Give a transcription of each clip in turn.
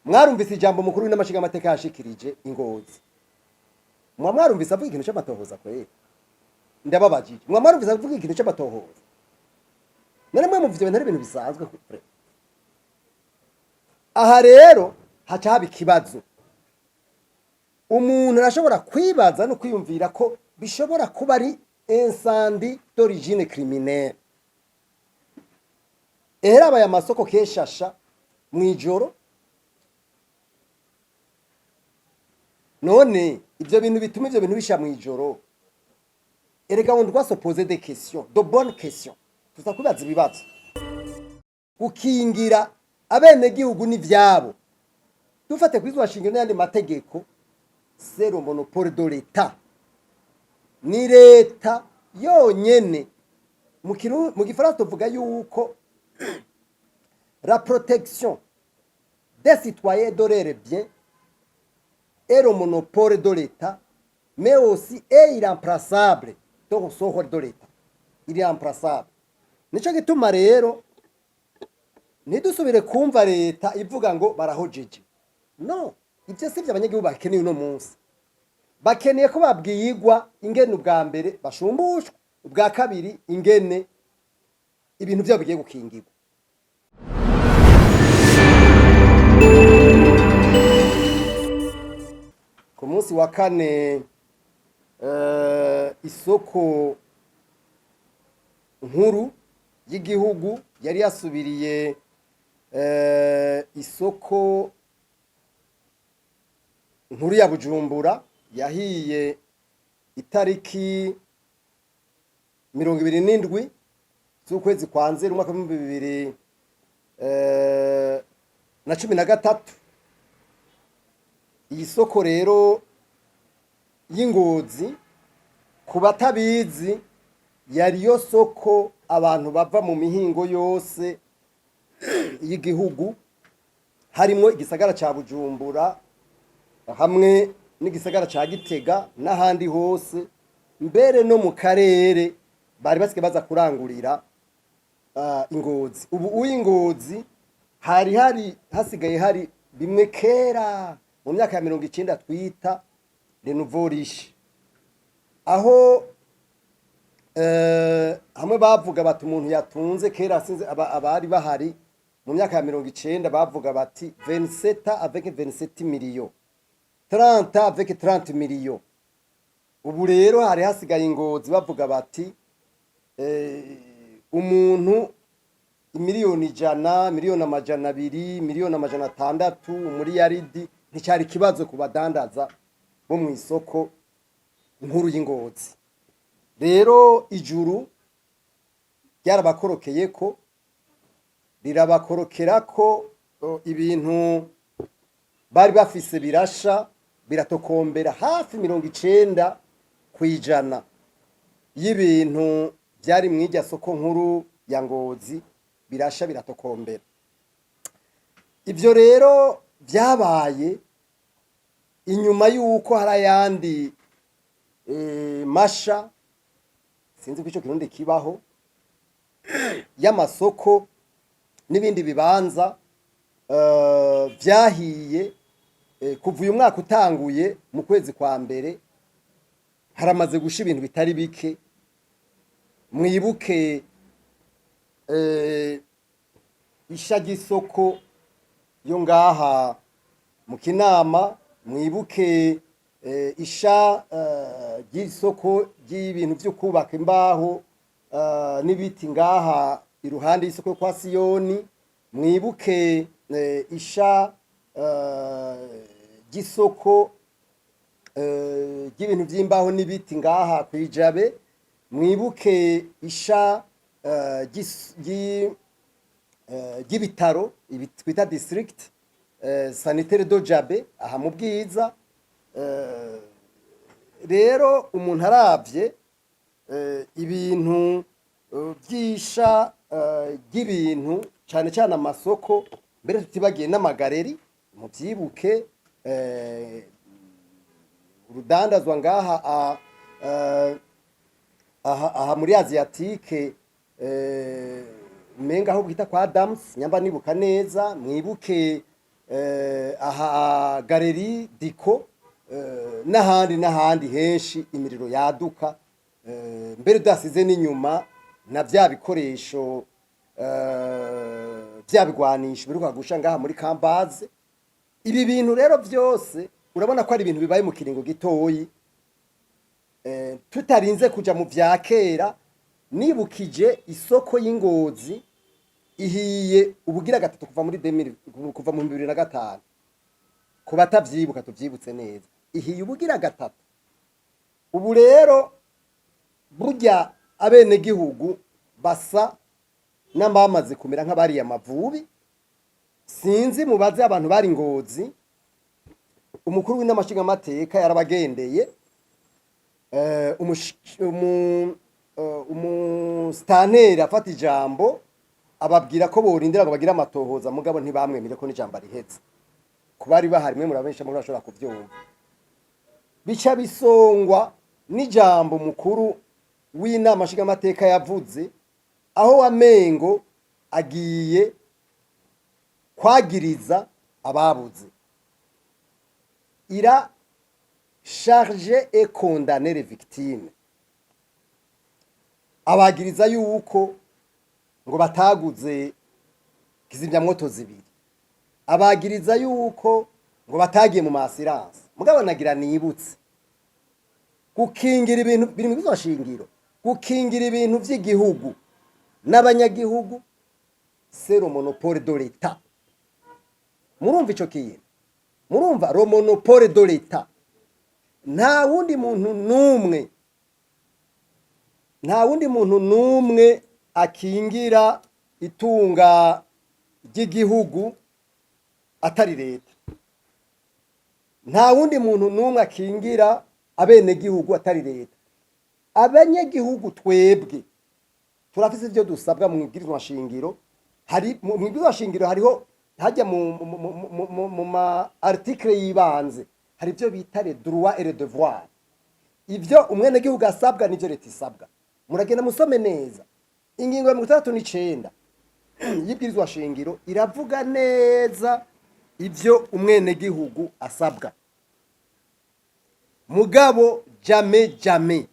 mwarumvise ijambo mukuru n'amashinga amateka yashikirije ingozi mwarumvise avuga ikintu cy'amatohoza kwera ndababajije mwarumvise avuga ikintu cy'amatohoza none mwe muvyo bintu ari ibintu bisanzwe kure aha rero haca haba ikibazo umuntu arashobora kwibaza no kwiyumvira ko bishobora kuba ari incendie d'origine criminelle aba ya masoko keshasha mwijoro none ibyo bintu bituma ibyo bintu bisha mwijoro erega on doit se poser des questions de bonnes questions tuza kubaza ibibazo gukingira abene gihugu n'ivyabo dufate kwizwa shingiro n'andi mategeko c'est le monopole de l'État ni leta yonyene mu gifaransa tuvuga yuko la protection des citoyens de leurs biens est le monopole de l'État, mais aussi est irremplaçable donc soho de l'État. Il est irremplaçable. Nico gituma rero ntidusubire kumva leta ivuga ngo barahojeje. No, ibyo sivyo abanyagihugu bakeneye uno munsi. Bakeneye ko babwiyigwa ingene ubwa mbere bashumbushwa, ubwa kabiri ingene ibintu byabo bigiye gukingirwa. Ku munsi wa kane isoko nkuru y'igihugu yari yasubiriye isoko nkuru ya Bujumbura yahiye itariki 27 z'ukwezi kwa Nzeri umwaka wa 2013. Iyi soko rero y'ingozi ku batabizi yari yo soko abantu bava mu mihingo yose y'igihugu harimo igisagara ca Bujumbura hamwe n'igisagara ca Gitega n'ahandi hose mbere no mu karere bari basike baza kurangurira ingozi. Ubu uyingozi hari hasigaye hari bimwe kera mu myaka ya 90 twita le nouveau riche aho hamwe bavuga bati umuntu yatunze kera sinze abari bahari mu myaka ya 90 bavuga bati 27 avec 27 millions 30 avec 30 millions. Ubu rero hari hasigaye ingozi bavuga bati umuntu miliyoni 100 miliyoni 200 miliyoni 600 umuriyaridi nticyari kibazo kubadandaza bo mu isoko nkuru y'ingozi. Rero ijuru ryarabakorokeye ko rirabakorokera ko ibintu bari bafise birasha biratokombera hafi 90% y'ibintu byari mw'ijya soko nkuru ya Ngozi birasha biratokombera. Ivyo rero byabaye inyuma yuko harayandi masha sinzi ko ico kirundi kibaho y'amasoko n'ibindi bibanza byahiye kuva uyu mwaka utanguye mu kwezi kwa mbere haramaze gusha ibintu bitari bike. Mwibuke isha gisoko yo ngaha mu Kinama, mwibuke isha gisoko y'ibintu byo kubaka imbaho n'ibiti ngaha iruhande y'isoko kwa Siyoni, mwibuke isha gisoko y'ibintu by'imbaho n'ibiti ngaha kwijabe, mwibuke isha y'ibitaro twita district sanitaire de Jabe aha mu Bwiza. Rero umuntu aravye ibintu byisha y'ibintu cyane cyane amasoko mbere tutibagiye n'amagareri mu byibuke urudandazwa ngaha aha muri Asiatique menga aho bita kwa Adams nyamba nibuka neza, mwibuke aha galeri diko n'ahandi henshi imiriro yaduka, mbere dasize n'inyuma na bya bikoresho byabigwanisha biruka gusha ngaha muri kambaze. Ibi bintu rero byose urabona ko ari ibintu bibaye mu kiringo gitoyi, tutarinze kuja mu vya kera. Nibukije isoko y'Ingozi ihiye ubugira gatatu kuva muri 2005, ku batavyibuka tuvyibutse neza, ihiye ubugira gatatu. Ubu rero burya abene gihugu basa n'abamaze kumera nk'abari amavubi. Sinzi mubaze abantu bari Ngozi, umukuru w'inamashinga amateka yarabagendeye, umustaneri afata ijambo ababwira ko borindira ngo bagira amatohoza, mugabo ntibamwemere ko n'ijambo rihetse. Kubari bahari mwe murabensha muri bashobora kuvyumva, bica bisongwa n'ijambo mukuru w'inamashinga amateka yavuze, aho wamengo agiye kwagiriza ababuze. Ira charge et condamner les victimes, abagiriza yuko ngo bataguze kizimyamwoto zibiri, abagiriza yuko ngo batagiye mu masirance. Mugabo nagira nibutse gukingira ibintu biri mu bizashingiro, gukingira ibintu by'igihugu n'abanyagihugu, c'est le monopole de l'État. Murumva ico kintu? Murumva le monopole de l'État. Nta wundi muntu numwe akingira itunga ry'igihugu atari leta. Nta wundi muntu numwe akingira abene gihugu atari leta. Abanyagihugu twebwe turafise ivyo dusabwa mu ibwirizwa shingiro. Hari mu ibwirizwa shingiro hariho hajya mu ma article yibanze, hari ivyo bita les droits et les devoirs. Ivyo umwene gihugu asabwa n'ivyo leta isabwa. Muragenda musome neza. Ingingo ya 39 y'ibwirizwa shingiro iravuga neza ivyo umwene gihugu asabwa. Mugabo jamais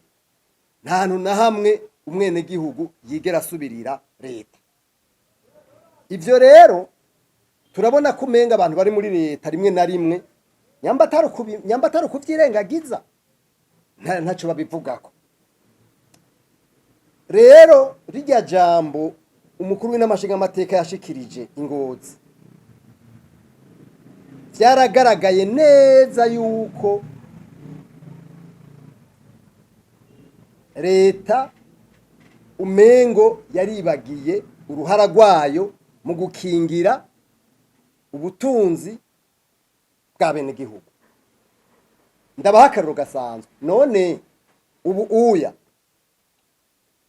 nta hantu na hamwe umwene gihugu yigera asubirira leta. Ivyo rero turabona ko umenga abantu bari muri leta rimwe na rimwe nyambataro kuvyirengagiza ntaco babivugako. Rero rijya jambo umukuru w'inamashinga amateka yashikirije Ingozi, byaragaragaye neza yuko leta umengo yaribagiye uruhara rwayo mu gukingira ubutunzi bwa bene gihugu. Ndabaha akarero gasanzwe. None ubu uya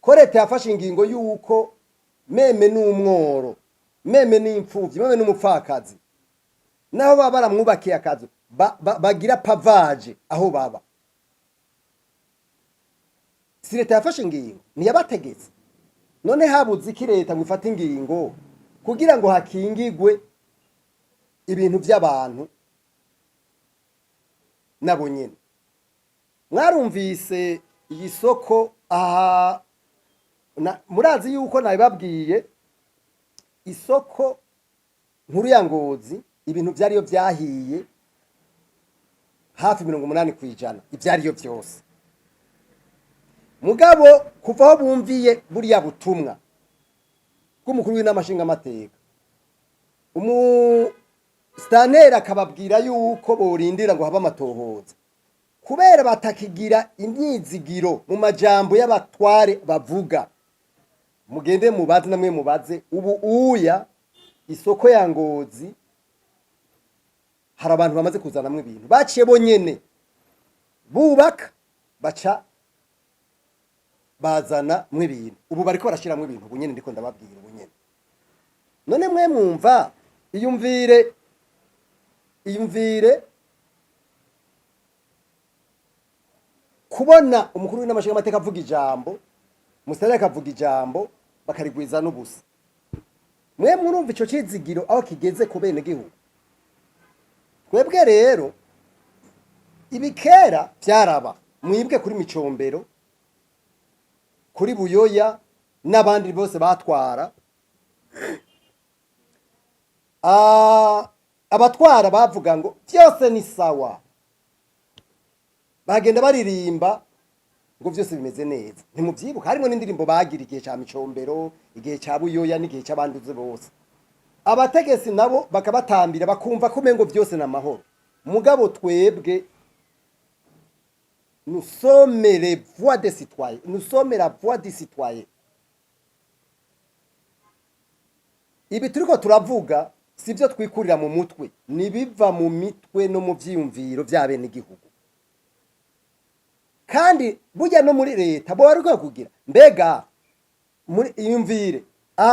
ko leta yafashe ingingo yuko meme n'umworo, meme n'imfuvyi, meme n'umupfakazi, naho baba baramwubakiye akazu bagira pavage aho baba. Si leta yafashe ingingo ntiyabategetse. None habuze iki leta ngo ifate ingingo kugira ngo hakingigwe ibintu by'abantu nabo nyene? Mwarumvise iyi soko aha murazi yuko nabibabwiye, isoko nkuru ya Ngozi ibintu byariyo byahiye hafi 80% ibyariyo byose. Mugabo kuva aho bumviye buriya butumwa bw'umukuru w'inamashinga amateka, staneri akababwira yuko borindira ngo haba amatohoza, kubera batakigira imyizigiro mu majambo y'abatware bavuga. Mugende mubaze namwe mubaze, ubu uya isoko ya Ngozi hari abantu bamaze kuzanamwe ibintu baciye bonyene bubaka baca bazana mwe ibintu. Ubu bariko barashiramo ibintu bunyene, ndiko ndababwira bunyene. None mwe mwumva, iyumvire kubona umukuru w'inamashinga amateka avuga ijambo, musitari akavuga ijambo bakarigwiza n'ubusa. Mwe murumva ico cizigiro aho kigeze ku bene gihugu. twebwe rero ibikera byaraba mwibwe kuri Micombero kuri Buyoya n'abandi bose batwara abatwara bavuga ngo byose ni sawa, bagenda baririmba ngo byose bimeze neza. Ntimubyibuka harimo n'indirimbo bagira igihe cya Micombero, igihe cya Buyoya n'igihe cy'abanduze bose. Abategesi nabo bakabatambira bakumva ko mengo byose na mahoro. Mugabo twebwe nous sommes les voix des citoyens, nous sommes la voix des citoyens. Ibi turiko turavuga sivyo twikurira mu mutwe, nibiva mu mitwe no mu vyiyumviro by'abene igihugu. Kandi burya no muri leta bo ariko kugira mbega muri iyumvire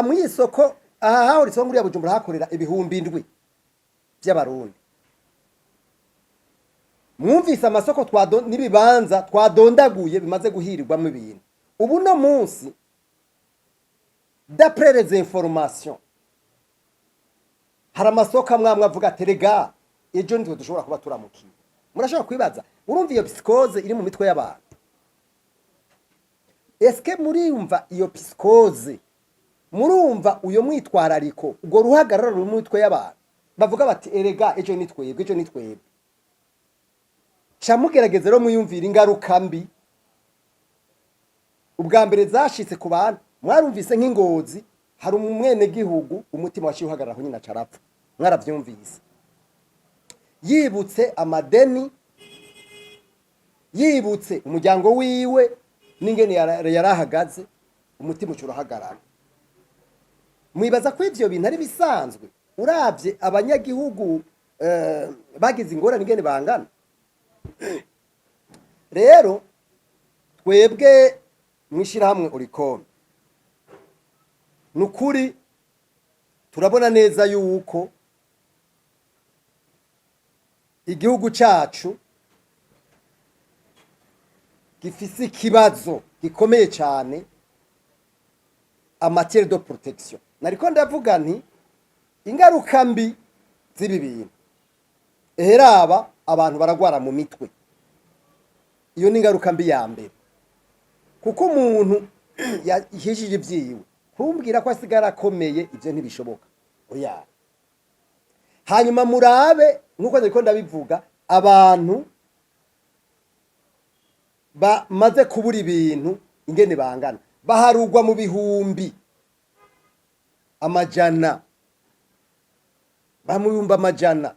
muri isoko haho risongo muri Bujumbura hakorera ibihumbi 7 by'abarundi. Mwumvise amasoko n'ibibanza twadondaguye bimaze guhirirwamo ibintu. Ubu no munsi d'après les informations hari amasoko amwe avuga terega ejo nitwe dushobora kuba turamukiye. Murashobora kwibaza urumva iyo psychose iri mu mitwe y'abantu. Eske muriyumva iyo psychose, murumva uyo mwitwarariko ubwo ruhagarara ruri mu mitwe y'abantu bavuga bati erega ejo nitwebwe. Camugerageze rero muyumvira ingaruka mbi ubwa mbere zashitse ku bantu. Mwarumvise nk'ingozi hari umwene gihugu umutima waciye uhagarara nyina carapfa, mwaravyumvise. Yibutse amadeni, yibutse umuryango wiwe n'ingene yarahagaze, umutima ucurahagarara. Mwibaza ko ivyo bintu ari bisanzwe uravye abanyagihugu bagize ingorane ingene bangana. Rero twebwe mwishira hamwe urikome nukuri turabona neza yuko igihugu cacu gifise ikibazo gikomeye cyane amatière de protection. Nariko ndavuga nti ingaruka mbi z'ibi bintu eheraba abantu baragwara mu mitwe. Iyo ni ingaruka mbi ya mbere, kuko umuntu yahishije ibyiwe kumbwira ko asigara akomeye ibyo ntibishoboka. Oya, hanyuma murabe nkuko ndiko ndabivuga abantu bamaze kubura ibintu ingene bangana, baharugwa mu bihumbi amajana, bamuyumba amajana.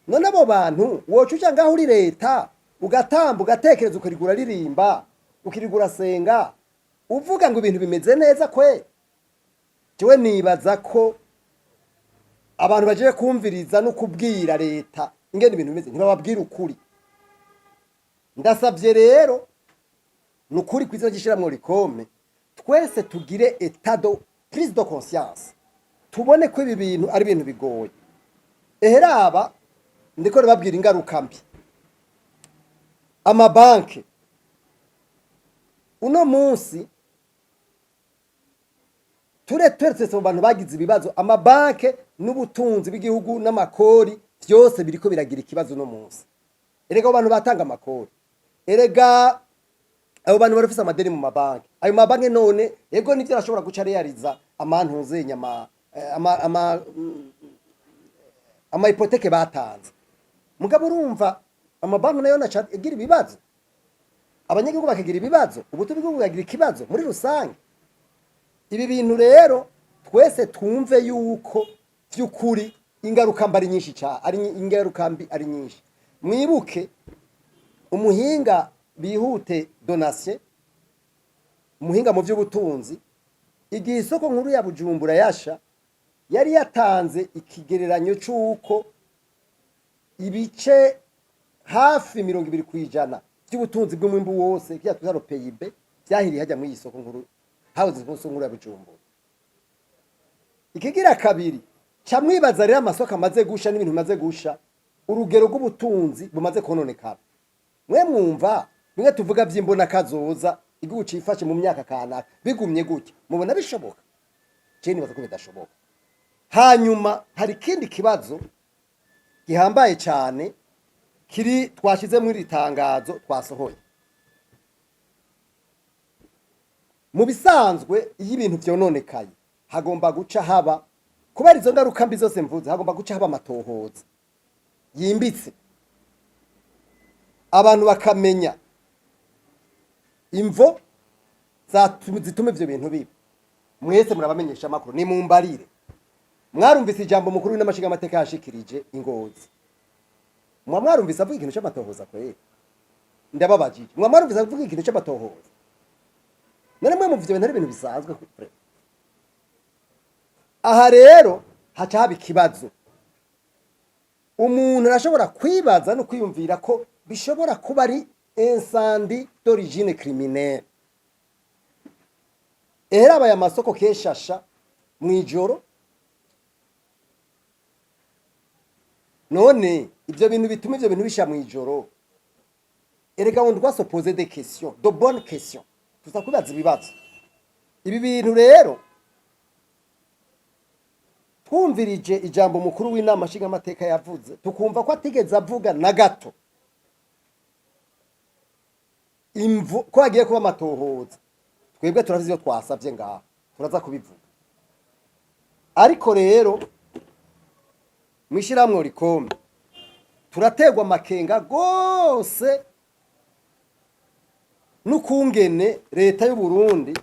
None abo bantu wocuca ngaho uri leta ugatamba ugatekereza ukarigura ririmba ukirigura senga uvuga ngo ibintu bimeze neza kwe. Jewe nibaza ko abantu baje kumviriza no kubwira leta ingene ibintu bimeze ntibababwira ukuri. Ndasabye rero nukuri kwizina gishiramwo rikome twese tugire état de prise de conscience, tubone ko ibi bintu ari ibintu bigoye. Eheraba ndiko babwira ingaruka mbi amabanke uno munsi turetse mu bantu bagize ibibazo. Amabanke n'ubutunzi bw'igihugu n'amakori byose biriko biragira ikibazo uno munsi. Erega abantu batanga amakori, erega abo bantu barafise amadeni mu mabanke. Ayo mabanke none ego nivyo arashobora guca realiza amantuze nyama ama hypothèque batanze. Mugabo urumva amabanki nayo nacagira ibibazo, abanyagihugu bakagira ibibazo, ubutunzi bw'igihugu bakagira ikibazo muri rusange. Ibi bintu rero twese twumve yuko by'ukuri ingaruka mbi ari nyinshi cyane, ari ingaruka mbi ari nyinshi. Mwibuke umuhinga bihute donation, umuhinga mu by'ubutunzi, igihe isoko nkuru ya Bujumbura yasha yari yatanze ikigereranyo cy'uko ibice hafi 20% by'ubutunzi bw'umwimbu wose cyatuzaro PIB byahiriye hajya mu isoko nkuru hawuze isoko nkuru ya Bujumbura. Ikigira kabiri camwibaza rero amasoko amaze gusha n'ibintu bimaze gusha, urugero rw'ubutunzi bumaze kononekara. Mwe mwumva bimwe tuvuga by'imbona kazoza igihugu cifashe mu myaka kanaka bigumye gutya, mubona bishoboka? Je nibaza ko bidashoboka. Hanyuma hari kindi kibazo gihambaye cyane kiri twashize muri ritangazo twasohoye. Mu bisanzwe iyo ibintu byononekaye hagomba guca haba kubera izo ngaruka mbi zose mvuze, hagomba guca haba amatohoza yimbitse, abantu bakamenya imvo zituma ivyo bintu biba. Mwese murabamenyesha amakuru, ni mumbarire. Mwarumvise ijambo mukuru w'inamashinga amateka yashikirije ingozi. Mwarumvise avuga ikintu cy'amatohoza kwera? Ndababajije. Mwarumvise avuga ikintu cy'amatohoza? None mwe muvyo bintu ari ibintu bisanzwe kure. Aha rero haca haba ikibazo. Umuntu arashobora kwibaza no kwiyumvira ko bishobora kuba ari incendie d'origine criminelle. Era aba yamasoko keshasha mwijoro. None ibyo bintu bituma ibyo bintu bisha mwijoro. Erega on doit se poser des questions, de bonnes questions. Tuzakubaza ibibazo. Ibi bintu rero twumvirije ijambo mukuru w'inama nshinga amateka yavuze, tukumva ko atigeze avuga na gato imvu ko agiye kuba amatohoza. Twebwe turazi iyo twasabye ngaho turaza kubivuga, ariko rero mwishiramwe rikombe turategwa makenga gose n'ukungene leta y'u Burundi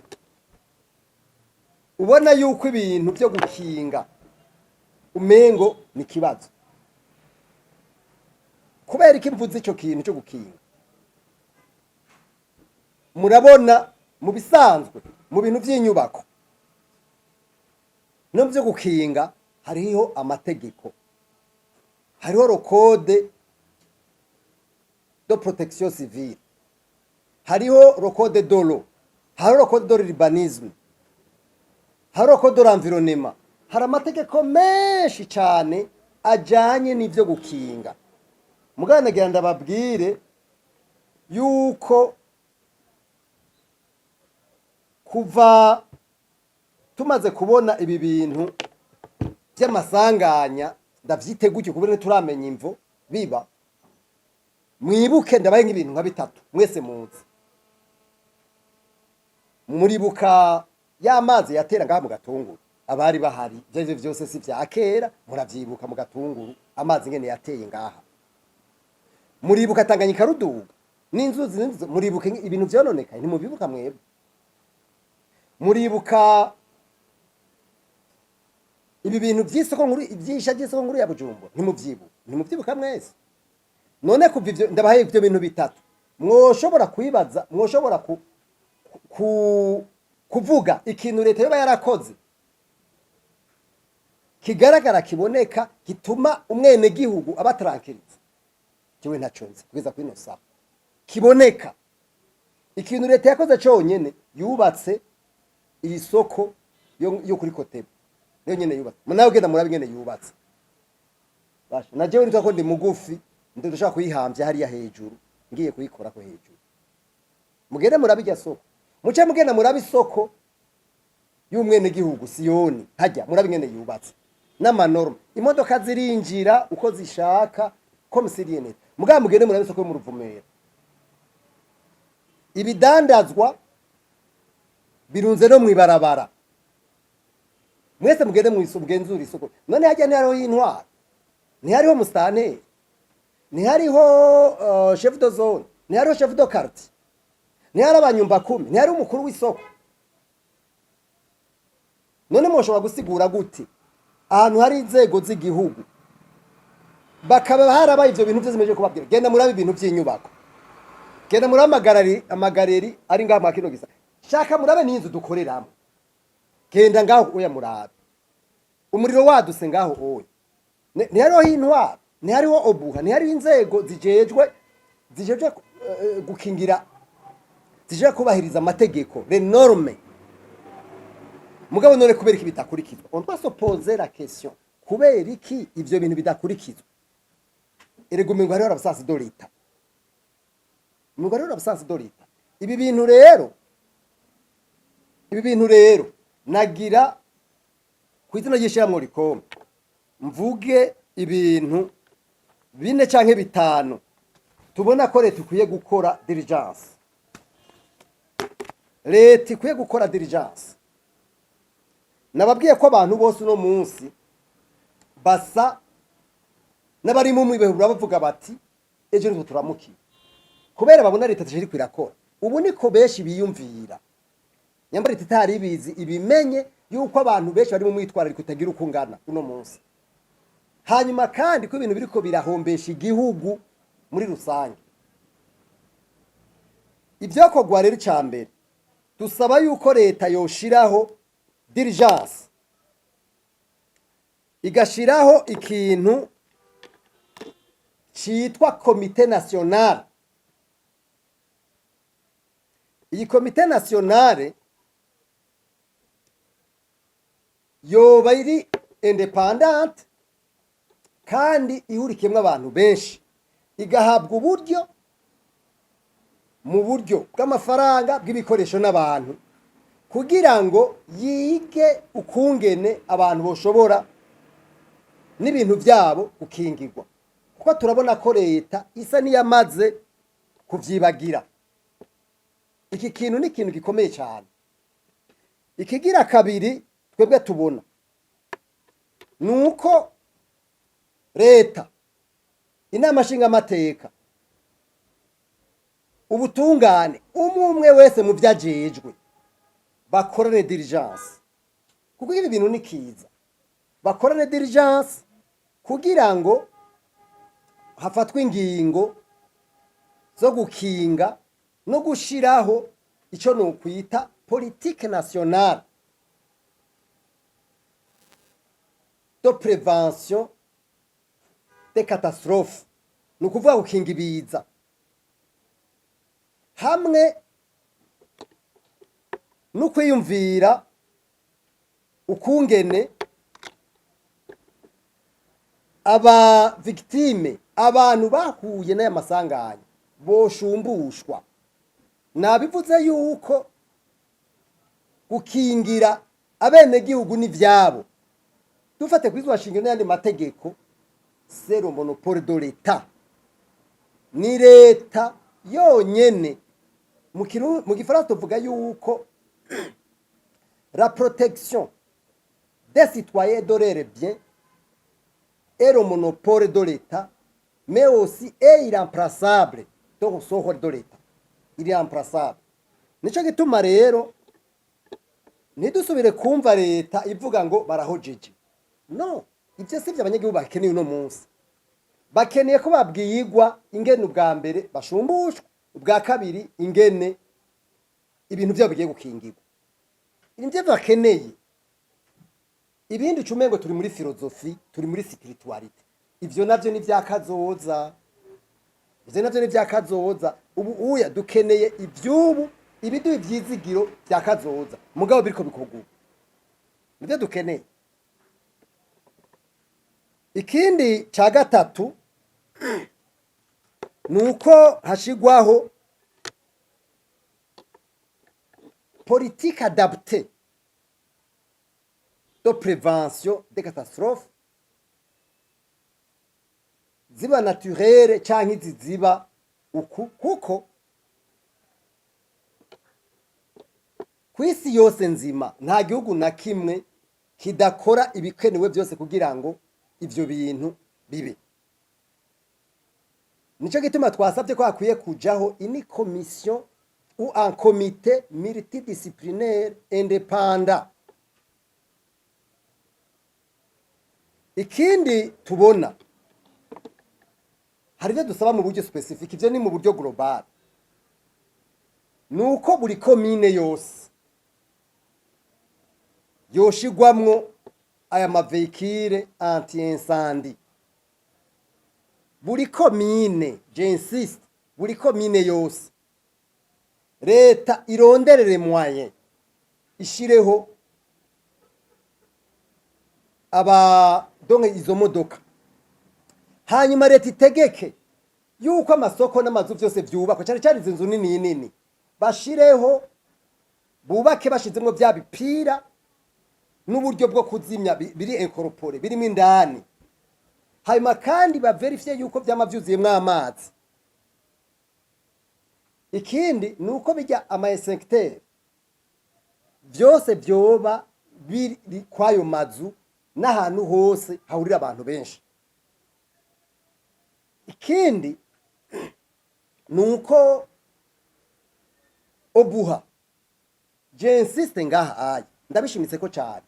ubona yuko ibintu byo gukinga umengo ni kibazo. Kubera iki mvuze ico kintu cyo gukinga? Murabona mu bisanzwe mu bintu by'inyubako no byo gukinga hariho amategeko, hariho le code de protection civile, hariho le code de l'eau, hariho le code de l'urbanisme, hariho le code de l'environnement. Hari amategeko menshi cyane ajanye n'ivyo gukinga. Mugana nagira ndababwire yuko kuva tumaze kubona ibi bintu by'amasanganya ndavyiteguye kubera turamenya imvo biba, mwibuke ndabaye nk'ibintu nka bitatu mwese muzi. Muribuka y'amazi yatera ngaha mu Gatunguru, abari bahari byo byose si bya kera, muravyibuka mu Gatunguru amazi ngene yateye ngaha. Muribuka Tanganyika Ruduga n'inzuzi, muribuka ibintu byononeka ntimubibuka mwebwe? Muribuka ibi bintu by'isoko nkuru ibyisha by'isoko nkuru ya Bujumbura ntimubyibuka mwese? None kuva ivyo ndabahaye ibyo bintu bitatu mwoshobora kwibaza, mwoshobora kuvuga ikintu leta yoba yarakoze kigaragara kiboneka gituma umwene gihugu abatarankiriza. Jewe ntacunze kugeza kuri no saha kiboneka ikintu leta yakoze cyonyene, yubatse iyi soko yo kuri Kotebe niyo nyene yubatse. Munawe genda murabe ngene yubatse. Basha na jewe nitako ndi mugufi ndashaka kuyihambya hariya hejuru, ngiye kuyikora ko hejuru. Mugende murabe irya soko, muce mugenda murabe isoko y'umwene gihugu Siyoni hajya murabe ngene yubatse n'amanorma. Imodoka zirinjira uko zishaka komisiriyene. Mugaba mugende murabe isoko yo mu Ruvumera, ibidandazwa birunze no mwibarabara. Mwese mugende mugenzura isoko. None hajya ni hariho y'intwara, ni hariho mustanteri, ni hariho chef de zone, ni hariho chef de quartier, ni hariho abanyumba 10, ni hariho umukuru w'isoko. None mwoshobora gusigura gute ahantu hari inzego z'igihugu bakaba harabaye ivyo bintu byose kubabwira genda murabe ibintu by'inyubako, genda murabe amagareri ari ngaha mu kino gisa, shaka murabe n'inzu dukoreramo, genda ngaho oya murabe umuriro waduse ngaho oya. Ni hariho intwara, ni hariho obuha, ni hariho inzego zijejwe gukingira, zijejwe kubahiriza amategeko, les normes. Mugabo none kubera iki bitakurikizwa? On doit se poser la question, kubera iki ivyo bintu bidakurikizwa? Erego mengo hariho abasansi do leta, mengo hariho abasansi do leta. Ibi bintu rero nagira kwizina yishira mu rikombe mvuge ibintu bine canke bitanu tubona ko leta ikwiye gukora diligence. Leta ikwiye gukora diligence. Nababwiye ko abantu bose uno munsi basa n'abari mu mwibehura bavuga bati ejo nitwe turamukiye, kubera babona leta tashiri kwirakora. Ubu niko benshi biyumvira, nyamba leta itari ibizi ibimenye yuko abantu benshi bari mu mwitwarariko kutagira uko ngana uno munsi. Hanyuma kandi ko ibintu biriko birahombesha igihugu muri rusange. Ibyo kogwa rero cyambere dusaba yuko leta yoshiraho diligence, igashiraho ikintu citwa komite nationale. Iyi komite nationale yoba iri independent kandi ihurikiyemwo abantu benshi, igahabwa uburyo mu buryo bw'amafaranga bw'ibikoresho n'abantu, kugira ngo yige ukungene abantu boshobora n'ibintu byabo gukingirwa, kuko turabona ko leta isa niyamaze kuvyibagira. Iki kintu ni ikintu gikomeye cyane. Ikigira kabiri twebwe tubona nuko leta, inama nshingamateka, ubutungane, umwe wese mu vyajejwe bakorane diligence, kuko ibi bintu ni kiza. Bakorane diligence kugira ngo hafatwe ingingo zo gukinga no gushiraho ico no kwita politique nationale de prévention des catastrophes, no kuvuga gukinga ibiza, hamwe no kwiyumvira ukungene aba victime, abantu bahuye n'aya masanganya boshumbushwa. Nabivuze yuko gukingira abene gihugu n'ivyabo, dufate kwizwa shingiro n'andi mategeko, c'est le monopole de l'État. Ni leta yonyene. Mu gifaransa tuvuga yuko la protection des citoyens et de leurs biens est le monopole de l'État, mais aussi est irremplaçable donc sohor de l'État. Irremplaçable. Nico gituma rero nidusubire kumva leta ivuga ngo barahojeje. No, ibyo si by'abanyagihugu bakeneye uno munsi. Bakeneye ko babwiyigwa ingene ubwa mbere bashumbushwa, ubwa kabiri ingene ibintu byabo bigiye gukingirwa. Ibyo bakeneye. Ibindi cumengo turi muri filozofi, turi muri spirituality. Ivyo navyo ni vyakazoza. Ivyo navyo ni vyakazoza. Ubu uya dukeneye ivyubu, ibidu ivyizigiro vyakazoza. Mugabo biriko bikoguka. Nivyo dukeneye. Ikindi ca gatatu nuko hashigwaho politique adaptée de prévention des catastrophes, ziba naturelle canke ziziba uku, kuko kwisi yose nzima nta gihugu na kimwe kidakora ibikenewe byose kugira ngo ivyo bintu bibe. Nico gituma twasabye ko akwiye kujaho ini commission ou un comité multidisciplinaire indépendant. Ikindi tubona hari byo dusaba mu buryo specific, ivyo ni mu buryo global, nuko buri commune yose yoshigwamwo aya mavekire anti-incendie. Buri commune, j'insiste, buri commune yose leta ironderere moyen ishireho donge izo modoka, hanyuma leta itegeke yuko amasoko n'amazu byose byubakwa, cyane cyane izinzu nini nini bashireho, bubake bashizemwo bya bipira n'uburyo bwo kuzimya biri incorpore birimo indani. hanyuma kandi baverifye yuko vyama vyuzuyemwo amazi. Ikindi nuko bijya ama inspecteur vyose vyoba biri kwayo mazu n'ahantu hose hahurira abantu benshi. Ikindi nuko obuha je insiste ngaha aya ndabishimitse ko cyane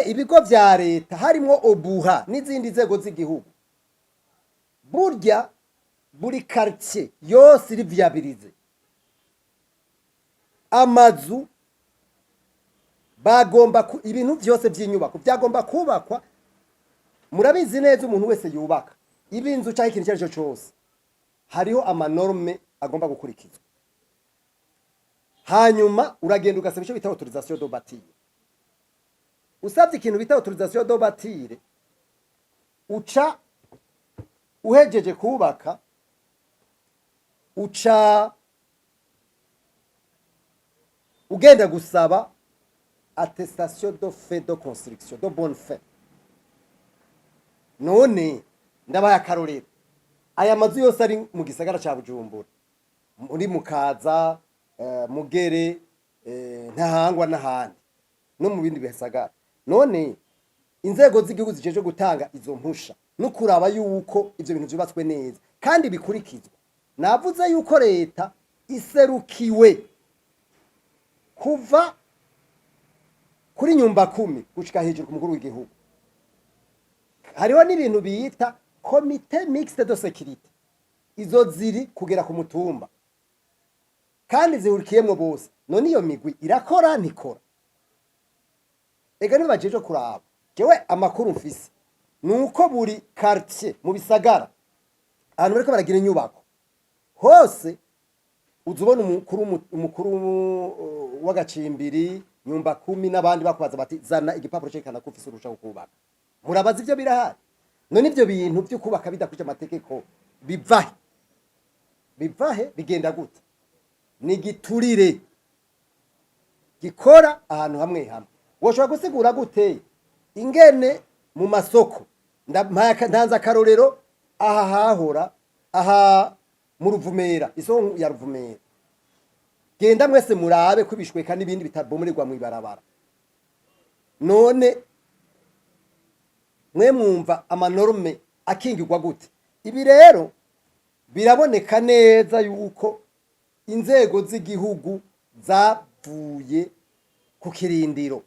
ibigo vya leta harimo obuha n'izindi nzego z'igihugu burya buri quartier yose iri viabilize amazu bagomba ibintu byose by'inyubako byagomba kubakwa. Murabizi neza umuntu wese yubaka ibinzu cyangwa ikintu cyari cyo cyose hariho amanorme agomba gukurikizwa. Hanyuma uragenda ugasaba icyo bita autorisation de bâtir. Usabye ikintu bita autorisation de bâtir uca uhejeje kubaka uca ugenda gusaba attestation de fait de construction de bonne fait. None ndabaye akarorero aya mazu yose ari mu gisagara ca Bujumbura muri Mukaza Mugere Ntahangwa n'ahandi no mu bindi bisagara. None inzego z'igihugu zijeje gutanga izo mpusha no kuraba yuko ivyo bintu byubatswe neza kandi bikurikizwa. Navuze yuko leta iserukiwe kuva kuri nyumba 10 gushika hejuru ku mukuru w'igihugu. Hariho n'ibintu biyita comité mixte de sécurité, izo ziri kugera ku mutumba kandi zihurikiyemo bose. None iyo migwi irakora ntikora? Ega nibajeje kuraba jewe amakuru mfise nuko buri quartier mu bisagara ahantu bariko baragira inyubako hose uzubona umukuru w'agacimbiri nyumba 10 n'abandi bakwaza bati zana igipapuro cekana ko ufise urusha kubaka. Murabaza ivyo birahari? None ivyo bintu byo kubaka bidakurije amategeko bivahe bigenda gute? Ni giturire gikora ahantu hamwe hamwe. Woshobora gusigura gute ingene mu masoko ntanza karorero aha hahora aha mu Ruvumera, isoko ya Ruvumera, genda mwese murabe kubishweka n'ibindi bitabomurirwa mu ibarabara. None mwe mwumva amanorme akingirwa gute? Ibi rero biraboneka neza yuko inzego z'igihugu zavuye ku kirindiro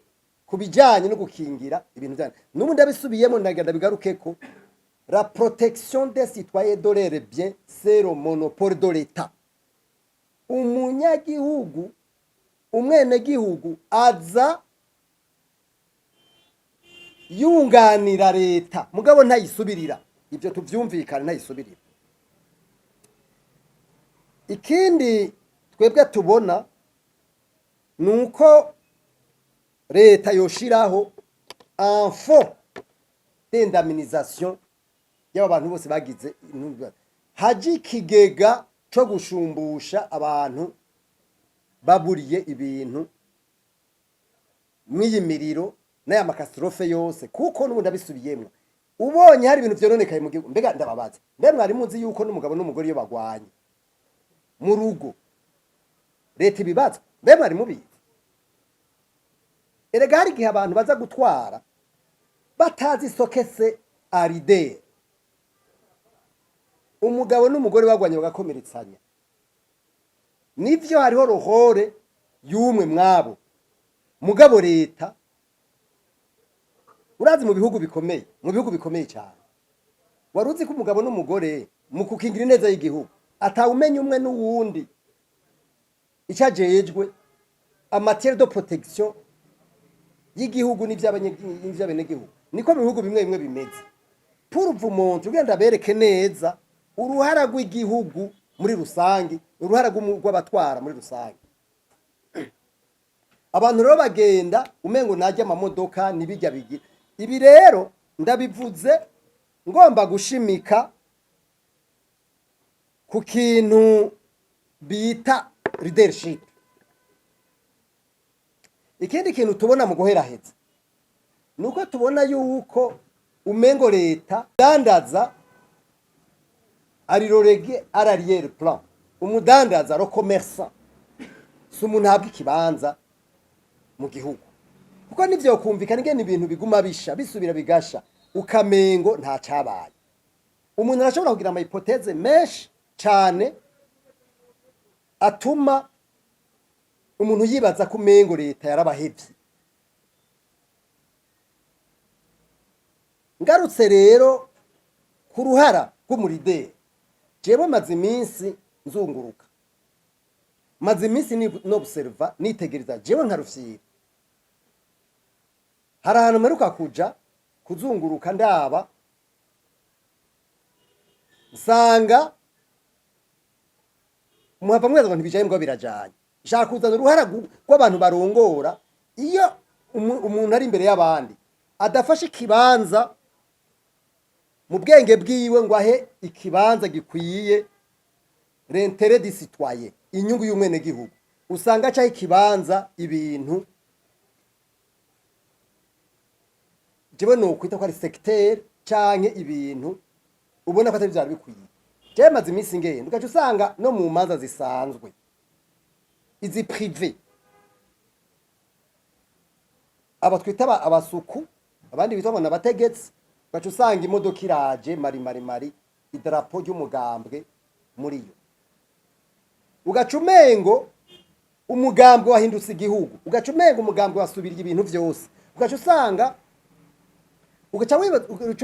kubijanye no gukingira ibintu byane. N'ubu ndabisubiyemo ndagenda bigaruke ko la protection des citoyens de leurs biens c'est le monopole de l'État. Umunyagihugu umwenegihugu aza yunganira leta mugabo ntayisubirira. Ibyo tuvyumvikana ntayisubirira. Ikindi twebwe tubona nuko leta yoshiraho un fonds d'indemnisation y'abantu bose bagize haji kigega cyo gushumbusha abantu baburiye ibintu mwiyimiriro n'aya makastrofe yose. Kuko n'ubundi abisubiyemwe ubonye hari ibintu byononekaye mu gihugu. Mbega ndababaza mbe mwari muzi yuko n'umugabo n'umugore iyo bagwanye mu rugo leta ibibazo? Mbe mwari mubizi? Erega hari gihe abantu baza gutwara batazi sokese aride, umugabo n'umugore bagwanye bagakomeretsanya. Nivyo hariho rohore y'umwe mwabo mugabo leta urazi mu bihugu bikomeye cyane waruzi ko umugabo n'umugore mu kukingira neza y'igihugu atawumenya umwe n'uwundi icajejwe amatière de protection y'igihugu n'ivy'abenegihugu. Niko mu bihugu bimwe bimwe bimeze. Pour vous montrer ugenda bereke neza uruhara rw'igihugu muri rusangi, uruhara rw'abatwara muri rusangi. Abantu rero bagenda umengo najya amamodoka nibijya bigira. Ibi rero ndabivuze ngomba gushimika ku kintu bita leadership. Ikindi kintu tubona mu guheraheza nuko tubona yuko umengo leta dandaza arirorege arariere plan umudandaza ro commerçant si umuntu ahabwa ikibanza mu gihugu kuko nivyo kumvikana ingene ibintu biguma bisubira bigasha ukamengo nta cabaye umuntu arashobora kugira ama hypothèse menshi cane atuma umuntu yibaza ko umengo leta yarabahevye. Ngarutse rero ku ruhara rw'umurideri jewe maze iminsi nzunguruka maze iminsi n'observa nitegereza jewe nka Rufyiri hari ahantu mperuka kuja kuzunguruka ndaba nsanga muhava mweza abantu bicaye ngo birajanye shaka kuzana uruhara rw'abantu barongora iyo umuntu ari imbere y'abandi adafashe ikibanza mu bwenge bwiwe ngo ahe ikibanza gikwiye l'intérêt du citoyen inyungu y'umwene gihugu usanga acaho ikibanza ibintu jewe no kwita ko ari secteur canke ibintu ubona ko atari byari bikwiye. Jewe maze iminsi ngenda ugaca usanga no mu manza zisanzwe izi privé aba twita abasuku abandi bitwa ngo nabategetsi ugaca usanga imodoka iraje mari idarapo ry'umugambwe muri yo ugaca umengo umugambwe wahindutse igihugu ugaca umengo umugambwe wasubiriye ibintu vyose ugaca usanga ugaca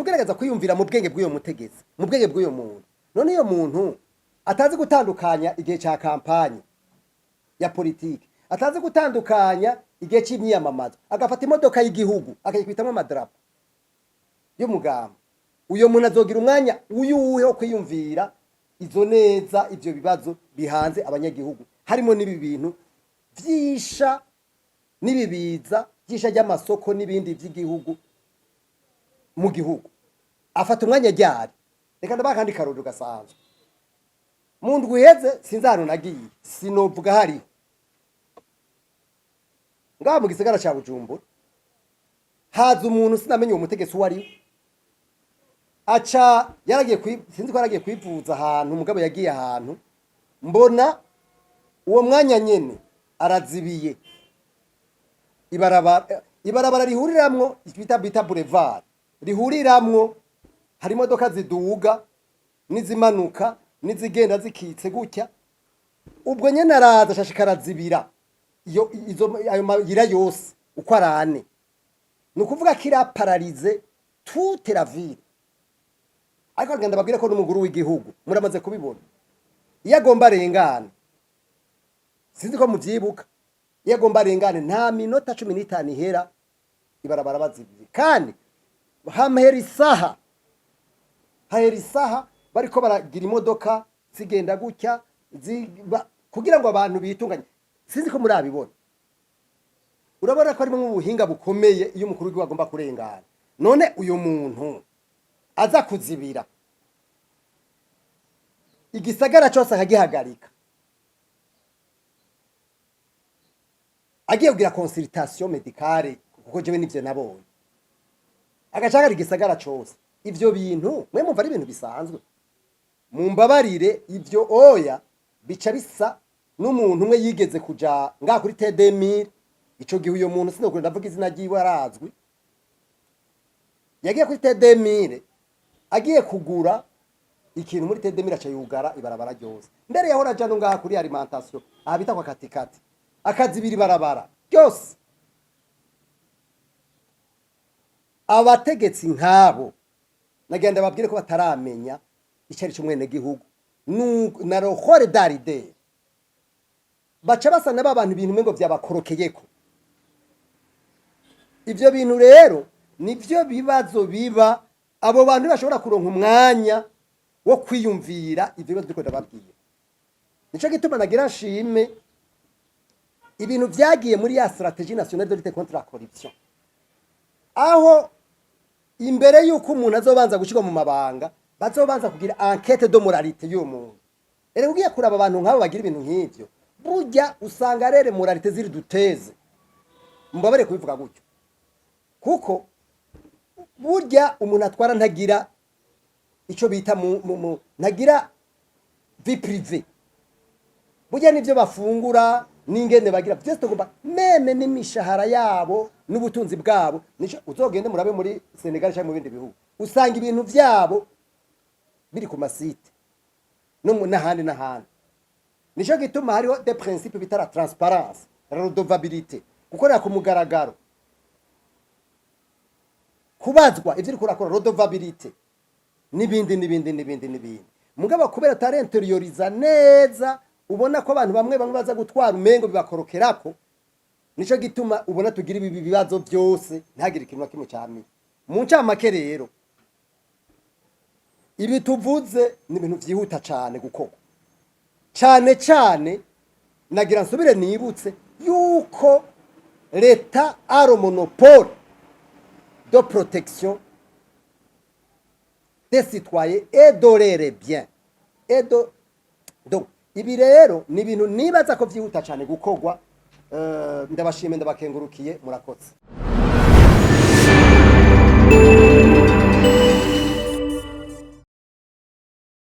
ugerageza kwiyumvira mu bwenge bw'uyo mutegetsi mu bwenge bw'uyo muntu none iyo muntu atazi gutandukanya igihe ca kampanye ya politiki atazi gutandukanya igihe c'imyiyamamazo agafata imodoka y'igihugu akayikwitamo amadarapo y'umugambo uyo muntu azogira umwanya uyuwe wo kwiyumvira izo neza ivyo bibazo bihanze abanyagihugu harimo n'ibi bintu vyisha n'ibibiza vyisha ry'amasoko n'ibindi vy'igihugu mu gihugu afata umwanya ryari reka ndabakandi karuru gasanzwe mu ndwi iheze sinzi ahantu nagiye sinovuga hariho ngaha mu gisagara ca Bujumbura haza umuntu sinamenye uwo mutegetsi uwo ari aca yaragiye sinzi ko yaragiye kwivuza ahantu umugabo yagiye ahantu mbona uwo mwanya nyene arazibiye ibarabara rihuriramwo bita boulevard rihuriramwo hari imodoka ziduga nizimanuka nizigenda zikitse gutya ubwo nyene araza shashikara zibira ayo mayira yose uko arane nukuvuga kira paralize toute la ville ariko agenda babwira ko n'umuguru w'igihugu muramaze kubibona iyo agomba arengane sinzi ko muvyibuka iyo agomba arengane nta minota 15 ihera ibarabara bazibye kandi hamhera isaha bariko baragira imodoka zigenda gutya kugira ngo abantu bitunganye sinzi ko murabibona urabona ko ari mu buhinga bukomeye iyo umukuru w'igihugu agomba kurengana none uyu muntu aza kuzibira igisagara cyose akagihagarika agiye kugira consultation médicale kuko jewe nivyo nabonye agacagara igisagara cyose ivyo bintu mwe mumva ari ibintu bisanzwe mumbabarire ivyo oya bica bisa n'umuntu umwe yigeze kuja ngaha kuri T2000 ico gihe uyo muntu sinokuri ndavuga izina ryiwe arazwi yagiye kuri T2000 agiye kugura ikintu muri T2000 aca yugara ibarabara ryose mbere yahora aja no ngaha kuri alimentation abita kwa katikati akazibira ibarabara ryose abategetsi nkabo nagenda babwire ko bataramenya icari cy'umwene gihugu na rohore daride baca basana babantu ibintu mengo vyabakorokeyeko ivyo bintu rero nivyo bibazo biba abo bantu bashobora kuronka umwanya wo kwiyumvira ivyo bibazo dukunda babwiye nico gituma nagira nshime ibintu vyagiye muri ya stratégie nationale de lutte contre la corruption aho imbere yuko umuntu azobanza gushirwa mu mabanga bazobanza kugira enquête de moralité y'uwo muntu ere ugiye kuraba abantu nk'abo bagira ibintu nk'ivyo burya usanga rere moralité ziri duteze mbabare kubivuga gutyo kuko burya umuntu atwara ntagira ico bita ntagira vie privée. Burya nivyo bafungura n'ingene bagira byose tugomba meme n'imishahara yabo n'ubutunzi bwabo. Nico uzogende murabe muri Senegal cyangwa mu bindi bihugu usanga ibintu vyabo biri ku masite no n'ahandi n'ahandi. Nico gituma hariho des principes bitara transparence, redevabilité, gukorera ku mugaragaro, kubazwa ivyo uriko urakora, redevabilité n'ibindi. Mugabo kubera tare interioriza neza, ubona ko abantu bamwe baza gutwara umengo bibakorokerako. Nico gituma ubona tugira ibi bibazo byose ntagire ikintu kimwe cyami. Mu ncamake rero ibi tuvuze ni ibintu vyihuta cyane gukorwa. Cyane nagira nsubire nibutse yuko leta aro monopole de protection des citoyens et de leurs biens. Donc ibi rero ni ibintu nibaza ko vyihuta cyane gukorwa. Ndabashimye ndabakengurukiye murakoze.